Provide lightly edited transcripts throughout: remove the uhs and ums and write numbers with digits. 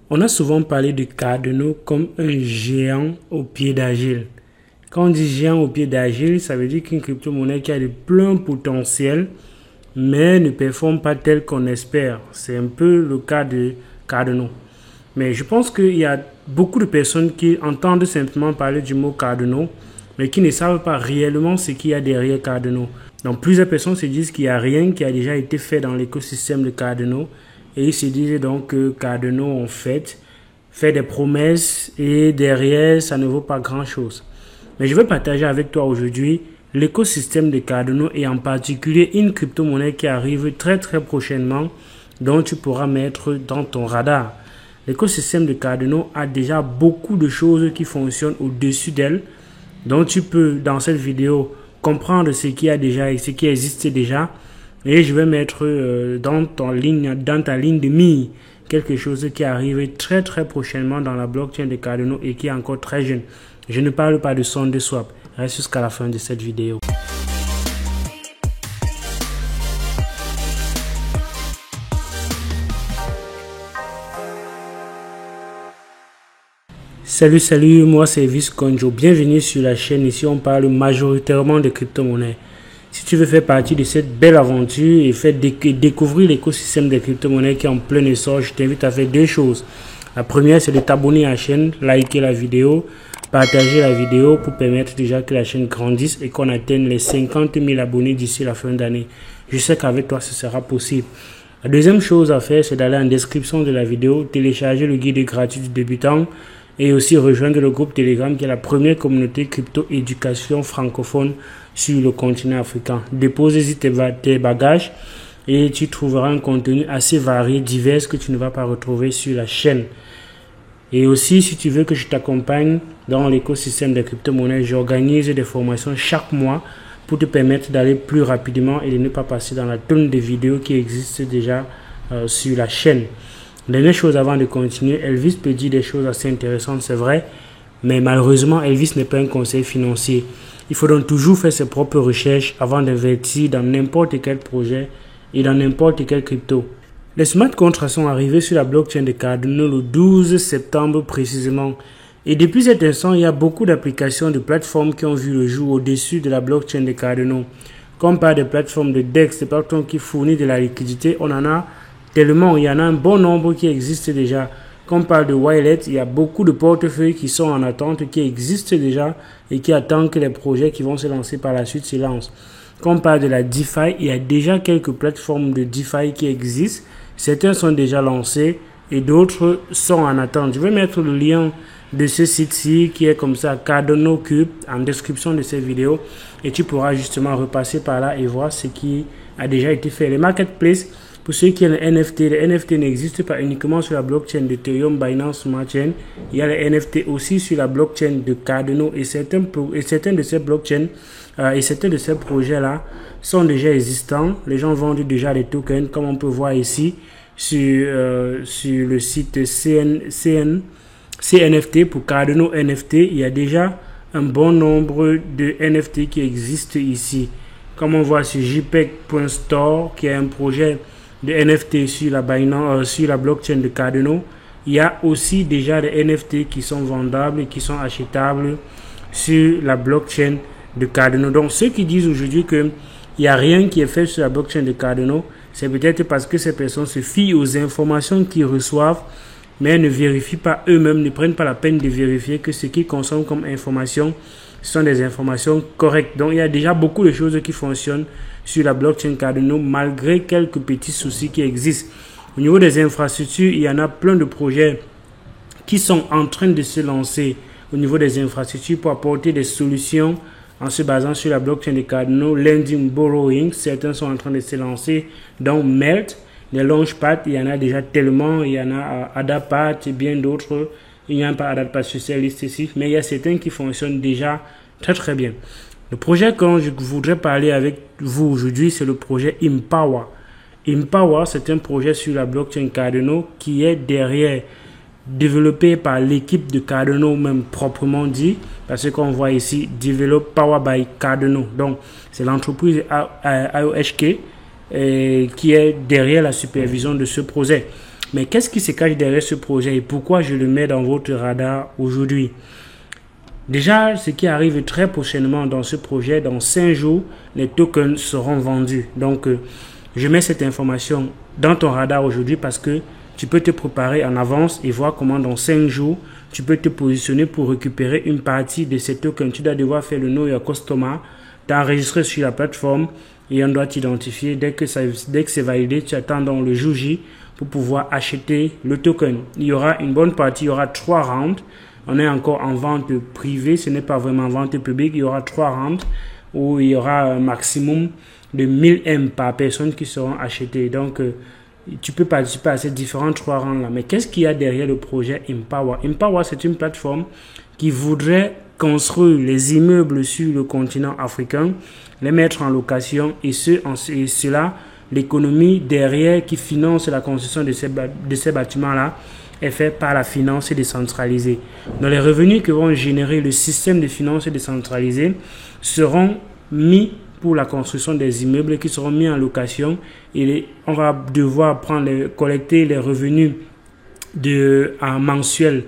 On a souvent parlé de Cardano comme un géant au pied d'argile. Quand on dit géant au pied d'argile, ça veut dire qu'une crypto-monnaie qui a de plein potentiel, mais ne performe pas tel qu'on espère. C'est un peu le cas de Cardano. Mais je pense qu'il y a beaucoup de personnes qui entendent simplement parler du mot Cardano, mais qui ne savent pas réellement ce qu'il y a derrière Cardano. Donc plusieurs personnes se disent qu'il n'y a rien qui a déjà été fait dans l'écosystème de Cardano. Et ils se disent donc que Cardano, en fait des promesses et derrière, ça ne vaut pas grand-chose. Mais je vais partager avec toi aujourd'hui l'écosystème de Cardano et en particulier une crypto-monnaie qui arrive très prochainement dont tu pourras mettre dans ton radar. L'écosystème de Cardano a déjà beaucoup de choses qui fonctionnent au-dessus d'elle. Donc tu peux, dans cette vidéo, comprendre ce qu'il y a déjà et ce qui existe déjà. Et je vais mettre dans ta ligne de mire quelque chose qui arrive très prochainement dans la blockchain de Cardano et qui est encore très jeune. Je ne parle pas de SundaeSwap. Reste jusqu'à la fin de cette vidéo. Salut, moi c'est Visconjo. Bienvenue sur la chaîne. Ici on parle majoritairement de crypto-monnaies. Si tu veux faire partie de cette belle aventure et faire découvrir l'écosystème des crypto-monnaies qui est en plein essor, je t'invite à faire deux choses. La première, c'est de t'abonner à la chaîne, liker la vidéo, partager la vidéo pour permettre déjà que la chaîne grandisse et qu'on atteigne les 50 000 abonnés d'ici la fin d'année. Je sais qu'avec toi, ce sera possible. La deuxième chose à faire, c'est d'aller en description de la vidéo, télécharger le guide gratuit du débutant et aussi rejoindre le groupe Telegram qui est la première communauté crypto-éducation francophone sur le continent africain. Dépose-y tes bagages et tu trouveras un contenu assez varié, divers que tu ne vas pas retrouver sur la chaîne. Et aussi, si tu veux que je t'accompagne dans l'écosystème des crypto-monnaies, j'organise des formations chaque mois pour te permettre d'aller plus rapidement et de ne pas passer dans la tonne de vidéos qui existent déjà sur la chaîne. Dernière chose avant de continuer, Elvis peut dire des choses assez intéressantes, c'est vrai, mais malheureusement, Elvis n'est pas un conseil financier. Il faut donc toujours faire ses propres recherches avant d'investir dans n'importe quel projet et dans n'importe quel crypto. Les smart contracts sont arrivés sur la blockchain de Cardano le 12 septembre précisément. Et depuis cet instant, il y a beaucoup d'applications de plateformes qui ont vu le jour au-dessus de la blockchain de Cardano. Comme par des plateformes de DEX, des plateformes qui fournissent de la liquidité, on en a tellement, il y en a un bon nombre qui existent déjà. Quand on parle de wallet, il y a beaucoup de portefeuilles qui sont en attente, qui existent déjà et qui attendent que les projets qui vont se lancer par la suite se lancent. Quand on parle de la DeFi, il y a déjà quelques plateformes de DeFi qui existent. Certains sont déjà lancés et d'autres sont en attente. Je vais mettre le lien de ce site-ci qui est comme ça, Cardano Cube, en description de cette vidéo. Et tu pourras justement repasser par là et voir ce qui a déjà été fait. Les marketplaces, pour ceux qui ont les NFT n'existent pas uniquement sur la blockchain d'Ethereum, Binance Smart Chain. Il y a les NFT aussi sur la blockchain de Cardano et certains de ces blockchains et certains de ces projets-là sont déjà existants. Les gens vendent déjà des tokens comme on peut voir ici sur le site CNFT pour Cardano NFT. Il y a déjà un bon nombre de NFT qui existent ici. Comme on voit sur JPEG.store qui est un projet de NFT sur la blockchain de Cardano, il y a aussi déjà des NFT qui sont vendables et qui sont achetables sur la blockchain de Cardano. Donc ceux qui disent aujourd'hui qu'il n'y a rien qui est fait sur la blockchain de Cardano, c'est peut-être parce que ces personnes se fient aux informations qu'ils reçoivent, mais ne vérifient pas eux-mêmes, ne prennent pas la peine de vérifier que ce qu'ils consomment comme information sont des informations correctes. Donc il y a déjà beaucoup de choses qui fonctionnent sur la blockchain Cardano malgré quelques petits soucis qui existent. Au niveau des infrastructures, il y en a plein de projets qui sont en train de se lancer au niveau des infrastructures pour apporter des solutions en se basant sur la blockchain de Cardano. Lending, borrowing, certains sont en train de se lancer dans Melt. Les launchpads, il y en a déjà tellement, il y en a Adapad et bien d'autres. Il n'y a pas Adapad sur cette liste ici, mais il y a certains qui fonctionnent déjà très bien. Le projet que je voudrais parler avec vous aujourd'hui, c'est le projet Impower. Impower, c'est un projet sur la blockchain Cardano qui est derrière, développé par l'équipe de Cardano même proprement dit, parce qu'on voit ici Develop Power by Cardano. Donc, c'est l'entreprise IOHK qui est derrière la supervision de ce projet. Mais qu'est-ce qui se cache derrière ce projet et pourquoi je le mets dans votre radar aujourd'hui? Déjà, ce qui arrive très prochainement dans ce projet, dans 5 jours, les tokens seront vendus. Donc, je mets cette information dans ton radar aujourd'hui parce que tu peux te préparer en avance et voir comment dans 5 jours, tu peux te positionner pour récupérer une partie de ces tokens. Tu dois devoir faire le Know Your Customer, t'enregistrer sur la plateforme et on doit t'identifier. Dès que c'est validé, tu attends donc le jour J pour pouvoir acheter le token. Il y aura une bonne partie, il y aura 3 rounds. On est encore en vente privée, ce n'est pas vraiment vente publique. Il y aura 3 rounds où il y aura un maximum de 1000 M par personne qui seront achetés. Donc, tu peux participer à ces différents 3 rounds-là. Mais qu'est-ce qu'il y a derrière le projet Empower? Empower, c'est une plateforme qui voudrait construire les immeubles sur le continent africain, les mettre en location et cela, l'économie derrière qui finance la construction de ces bâtiments-là est fait par la finance décentralisée. Donc les revenus que vont générer le système de finances décentralisées seront mis pour la construction des immeubles qui seront mis en location et on va devoir collecter les revenus mensuels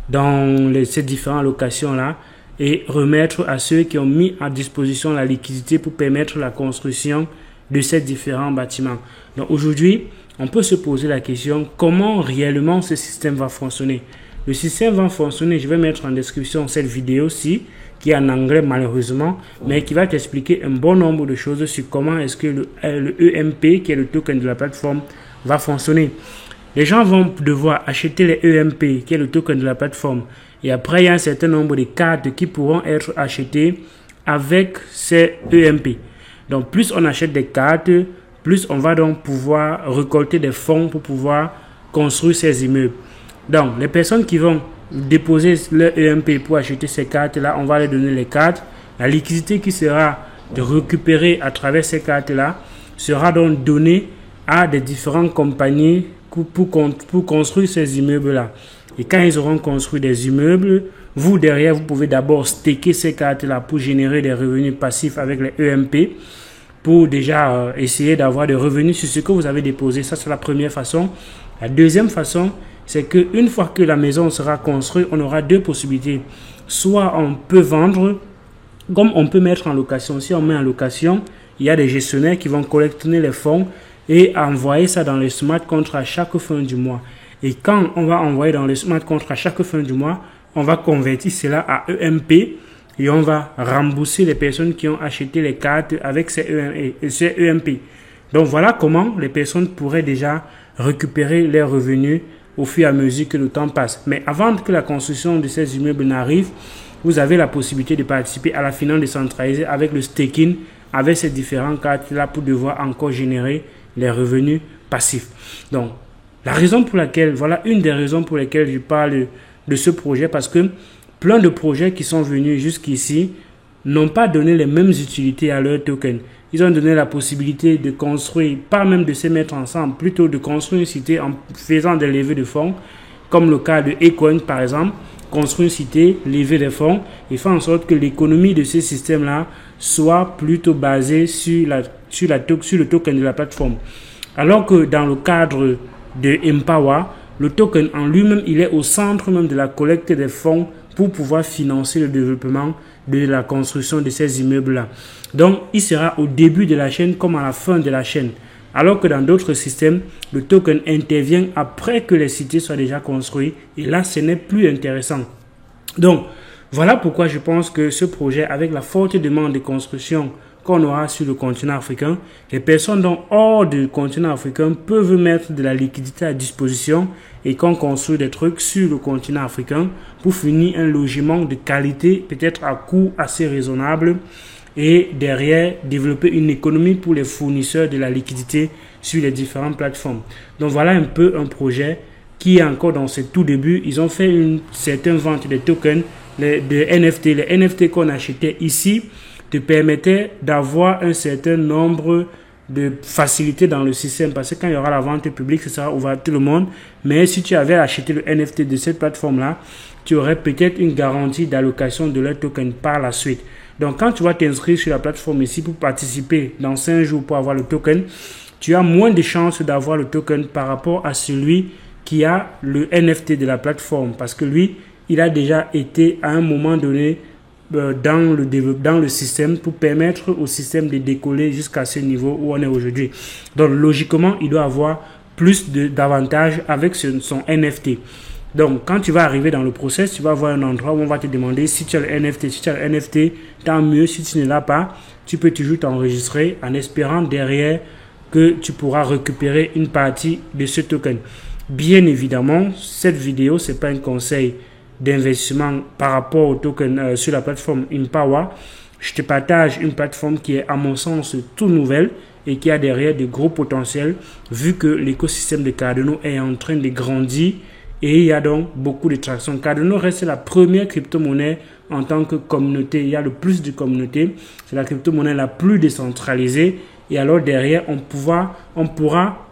dans ces différentes locations-là et remettre à ceux qui ont mis à disposition la liquidité pour permettre la construction de ces différents bâtiments. Donc aujourd'hui, on peut se poser la question, comment réellement ce système va fonctionner? Le système va fonctionner, je vais mettre en description cette vidéo-ci, qui est en anglais malheureusement, mais qui va t'expliquer un bon nombre de choses sur comment est-ce que le EMP, qui est le token de la plateforme, va fonctionner. Les gens vont devoir acheter les EMP, qui est le token de la plateforme, et après il y a un certain nombre de cartes qui pourront être achetées avec ces EMP. Donc plus on achète des cartes, plus on va donc pouvoir récolter des fonds pour pouvoir construire ces immeubles. Donc, les personnes qui vont déposer leur EMP pour acheter ces cartes-là, on va leur donner les cartes. La liquidité qui sera récupérée à travers ces cartes-là sera donc donnée à des différentes compagnies pour construire ces immeubles-là. Et quand ils auront construit des immeubles, vous, derrière, vous pouvez d'abord staker ces cartes-là pour générer des revenus passifs avec les EMP. Pour déjà essayer d'avoir des revenus sur ce que vous avez déposé. Ça, c'est la première façon. La deuxième façon, c'est qu'une fois que la maison sera construite, on aura 2 possibilités. Soit on peut vendre, comme on peut mettre en location. Si on met en location, il y a des gestionnaires qui vont collecter les fonds et envoyer ça dans le smart contract à chaque fin du mois. Et quand on va envoyer dans le smart contract à chaque fin du mois, on va convertir cela à EMP. Et on va rembourser les personnes qui ont acheté les cartes avec ces EMP. Donc voilà comment les personnes pourraient déjà récupérer leurs revenus au fur et à mesure que le temps passe. Mais avant que la construction de ces immeubles n'arrive, vous avez la possibilité de participer à la finance décentralisée avec le staking, avec ces différentes cartes-là pour devoir encore générer les revenus passifs. Donc, la raison pour laquelle, voilà une des raisons pour lesquelles je parle de ce projet, parce que plein de projets qui sont venus jusqu'ici n'ont pas donné les mêmes utilités à leur token. Ils ont donné la possibilité de construire, pas même de se mettre ensemble, plutôt de construire une cité en faisant des levées de fonds, comme le cas de Ecoin par exemple, construire une cité, lever des fonds et faire en sorte que l'économie de ce système-là soit plutôt basée sur le token de la plateforme. Alors que dans le cadre de Empower, le token en lui-même, il est au centre même de la collecte des fonds pour pouvoir financer le développement de la construction de ces immeubles-là. Donc, il sera au début de la chaîne comme à la fin de la chaîne. Alors que dans d'autres systèmes, le token intervient après que les cités soient déjà construites. Et là, ce n'est plus intéressant. Donc, voilà pourquoi je pense que ce projet, avec la forte demande de construction qu'on aura sur le continent africain, les personnes hors du continent africain peuvent mettre de la liquidité à disposition et qu'on construit des trucs sur le continent africain pour finir un logement de qualité, peut-être à coût assez raisonnable, et derrière développer une économie pour les fournisseurs de la liquidité sur les différentes plateformes. Donc voilà un peu un projet qui est encore dans ses tout débuts. Ils ont fait une certaine vente de tokens, de NFT. Les NFT qu'on achetait ici te permettait d'avoir un certain nombre de facilités dans le système, parce que quand il y aura la vente publique, ce sera ouvert à tout le monde. Mais si tu avais acheté le NFT de cette plateforme-là, tu aurais peut-être une garantie d'allocation de leur token par la suite. Donc, quand tu vas t'inscrire sur la plateforme ici pour participer dans 5 jours pour avoir le token, tu as moins de chances d'avoir le token par rapport à celui qui a le NFT de la plateforme. Parce que lui, il a déjà été à un moment donné dans le système pour permettre au système de décoller jusqu'à ce niveau où on est aujourd'hui. Donc, logiquement, il doit avoir plus d'avantages avec son NFT. Donc, quand tu vas arriver dans le process, tu vas avoir un endroit où on va te demander si tu as le NFT. Si tu as le NFT, tant mieux. Si tu ne l'as pas, tu peux toujours t'enregistrer en espérant derrière que tu pourras récupérer une partie de ce token. Bien évidemment, cette vidéo, ce n'est pas un conseil d'investissement par rapport au token sur la plateforme Empower. Je te partage une plateforme qui est à mon sens toute nouvelle et qui a derrière de gros potentiels vu que l'écosystème de Cardano est en train de grandir et il y a donc beaucoup de traction. Cardano reste la première crypto-monnaie en tant que communauté. Il y a le plus de communautés. C'est la crypto-monnaie la plus décentralisée et alors derrière on pourra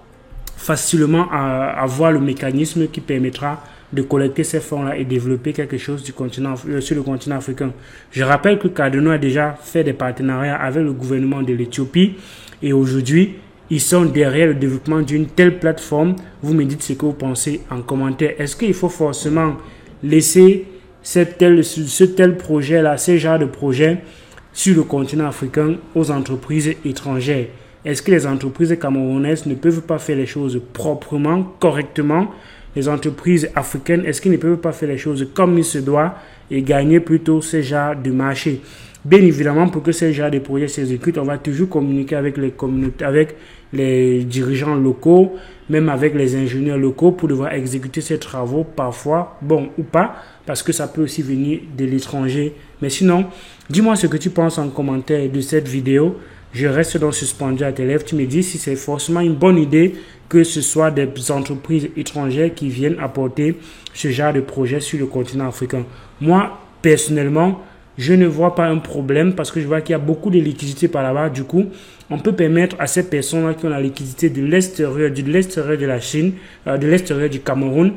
facilement avoir le mécanisme qui permettra de collecter ces fonds-là et développer quelque chose sur le continent africain. Je rappelle que Cardano a déjà fait des partenariats avec le gouvernement de l'Éthiopie et aujourd'hui, ils sont derrière le développement d'une telle plateforme. Vous me dites ce que vous pensez en commentaire. Est-ce qu'il faut forcément laisser ce tel projet-là, ce genre de projet sur le continent africain aux entreprises étrangères? Est-ce que les entreprises camerounaises ne peuvent pas faire les choses proprement, correctement? Les entreprises africaines, est-ce qu'ils ne peuvent pas faire les choses comme il se doit et gagner plutôt ce genre de marché? Bien évidemment, pour que ce genre de projet s'exécute, on va toujours communiquer avec les communautés, avec les dirigeants locaux, même avec les ingénieurs locaux pour devoir exécuter ces travaux, parfois, bon ou pas, parce que ça peut aussi venir de l'étranger. Mais sinon, dis-moi ce que tu penses en commentaire de cette vidéo. Je reste donc suspendu à tes lèvres. Tu me dis si c'est forcément une bonne idée que ce soit des entreprises étrangères qui viennent apporter ce genre de projet sur le continent africain. Moi, personnellement, je ne vois pas un problème parce que je vois qu'il y a beaucoup de liquidités par là-bas. Du coup, on peut permettre à ces personnes-là qui ont la liquidité de l'extérieur de la Chine, de l'extérieur du Cameroun,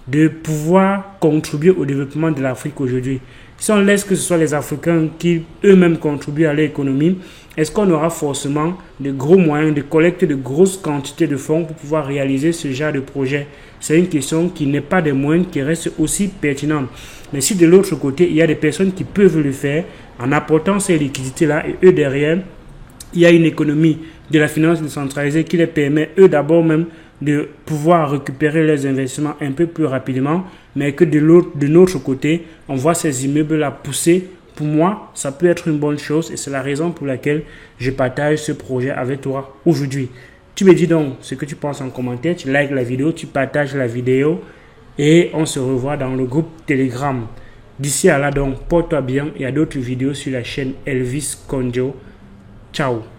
de pouvoir contribuer au développement de l'Afrique aujourd'hui. Si on laisse que ce soit les Africains qui eux-mêmes contribuent à l'économie, est-ce qu'on aura forcément de gros moyens de collecter de grosses quantités de fonds pour pouvoir réaliser ce genre de projet? C'est une question qui n'est pas des moindres, qui reste aussi pertinente. Mais si de l'autre côté, il y a des personnes qui peuvent le faire en apportant ces liquidités-là et eux derrière, il y a une économie de la finance décentralisée qui les permet eux d'abord même de pouvoir récupérer les investissements un peu plus rapidement, mais que de notre côté, on voit ces immeubles-là pousser. Pour moi, ça peut être une bonne chose et c'est la raison pour laquelle je partage ce projet avec toi aujourd'hui. Tu me dis donc ce que tu penses en commentaire, tu likes la vidéo, tu partages la vidéo et on se revoit dans le groupe Telegram. D'ici à là donc, porte-toi bien et à d'autres vidéos sur la chaîne Elvis Konjo. Ciao.